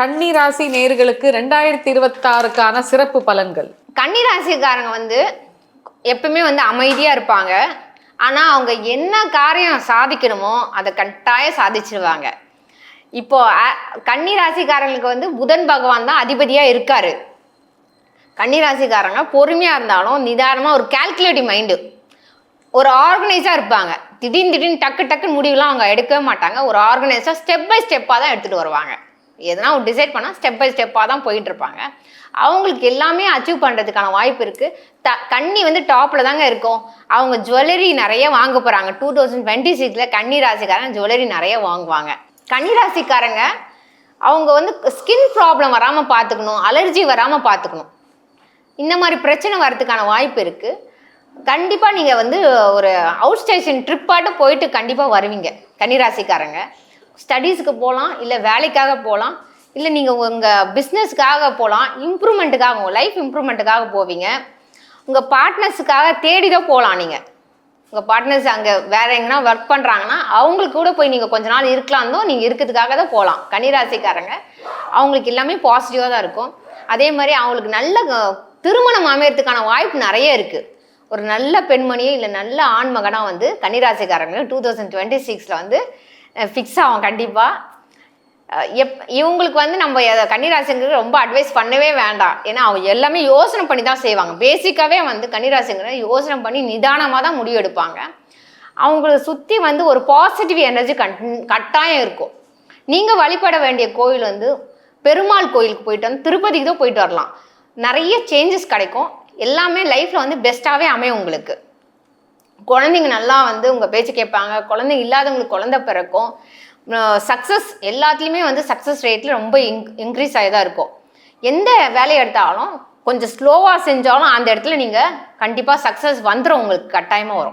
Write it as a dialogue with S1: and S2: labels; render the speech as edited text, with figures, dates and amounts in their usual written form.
S1: கன்னி ராசி நேயர்களுக்கு 2026க்கான சிறப்பு பலன்கள்.
S2: கன்னி ராசிக்காரங்க எப்பவுமே அமைதியா இருப்பாங்க. ஆனா அவங்க என்ன காரியம் சாதிக்கணுமோ அதை கட்டாயம் சாதிச்சிருவாங்க. இப்போ கன்னி ராசிக்காரங்களுக்கு புதன் பகவான் தான் அதிபதியா இருக்காரு. கன்னி ராசிக்காரங்க பொறுமையா இருந்தாலும் நிதானமா ஒரு கால்குலேட்டிவ் மைண்டு, ஒரு ஆர்கனைஸா இருப்பாங்க. திடீர்னு டக்குன்னு முடிவுலாம் அவங்க எடுக்கவே மாட்டாங்க. ஒரு ஆர்கனைஸா ஸ்டெப் பை ஸ்டெப்பாக தான் எடுத்துகிட்டு வருவாங்க. எதனா ஒரு டிசைட் பண்ணால் ஸ்டெப் பை ஸ்டெப்பாக தான் போயிட்டு இருப்பாங்க. அவங்களுக்கு எல்லாமே அச்சீவ் பண்ணுறதுக்கான வாய்ப்பு இருக்குது. கன்னி டாப்பில் தாங்க இருக்கும். அவங்க ஜுவல்லரி நிறைய வாங்க போகிறாங்க. 2026 கன்னி ராசிக்காரங்க ஜுவல்லரி நிறைய வாங்குவாங்க. கன்னி ராசிக்காரங்க அவங்க ஸ்கின் ப்ராப்ளம் வராமல் பார்த்துக்கணும், அலர்ஜி வராமல் பார்த்துக்கணும். இந்த மாதிரி பிரச்சனை வர்றதுக்கான வாய்ப்பு இருக்குது. கண்டிப்பாக நீங்கள் ஒரு அவுட் ஸ்டேஷன் ட்ரிப்பாட்டும் போயிட்டு கண்டிப்பாக வருவீங்க. கன்னிராசிக்காரங்க ஸ்டடீஸுக்கு போகலாம், இல்லை வேலைக்காக போகலாம், இல்லை நீங்கள் உங்கள் பிஸ்னஸ்க்காக போகலாம், இம்ப்ரூவ்மெண்ட்டுக்காக உங்கள் லைஃப் இம்ப்ரூவ்மெண்ட்டுக்காக போவீங்க. உங்கள் பார்ட்னர்ஸுக்காக தேடி தான் போகலாம். நீங்கள் உங்கள் பார்ட்னர்ஸ் அங்கே வேறு எங்கன்னா ஒர்க் பண்ணுறாங்கன்னா அவங்களுக்கு கூட போய் நீங்கள் கொஞ்ச நாள் இருக்கலாம்னோ நீங்கள் இருக்கிறதுக்காக தான் போகலாம். கன்னிராசிக்காரங்க அவங்களுக்கு எல்லாமே பாசிட்டிவாக தான் இருக்கும். அதே மாதிரி அவங்களுக்கு நல்ல திருமணம் அமையறதுக்கான வாய்ப்பு நிறைய இருக்குது. ஒரு நல்ல பெண்மணியோ இல்லை நல்ல ஆண்மகனாக கன்னிராசிக்காரங்க 2026 ஃபிக்ஸ் ஆகும் கண்டிப்பாக. இவங்களுக்கு நம்ம கன்னிராசிங்கிறது ரொம்ப அட்வைஸ் பண்ணவே வேண்டாம். ஏன்னா அவங்க எல்லாமே யோசனை பண்ணி தான் செய்வாங்க. பேசிக்காகவே கன்னிராசிங்கிற யோசனை பண்ணி நிதானமாக தான் முடிவு எடுப்பாங்க. அவங்கள சுற்றி ஒரு பாசிட்டிவ் எனர்ஜி கட்டாயம் இருக்கும். நீங்கள் வழிபட வேண்டிய கோயில் பெருமாள் கோயிலுக்கு போயிட்டு திருப்பதிக்கு தான் போயிட்டு வரலாம். நிறைய சேஞ்சஸ் கிடைக்கும். எல்லாமே லைஃப்பில் பெஸ்ட்டாகவே அமையும். உங்களுக்கு குழந்தைங்க நல்லா உங்கள் பேச்சு கேட்பாங்க. குழந்தைங்க இல்லாதவங்களுக்கு குழந்தை பிறக்கும். சக்ஸஸ் எல்லாத்துலேயுமே சக்ஸஸ் ரேட்டில் ரொம்ப இன்க்ரீஸ் ஆகி தான் இருக்கும். எந்த வேலையை எடுத்தாலும் கொஞ்சம் ஸ்லோவாக செஞ்சாலும் அந்த இடத்துல நீங்கள் கண்டிப்பாக சக்ஸஸ் வந்துடும். உங்களுக்கு கட்டாயமாக வரும்.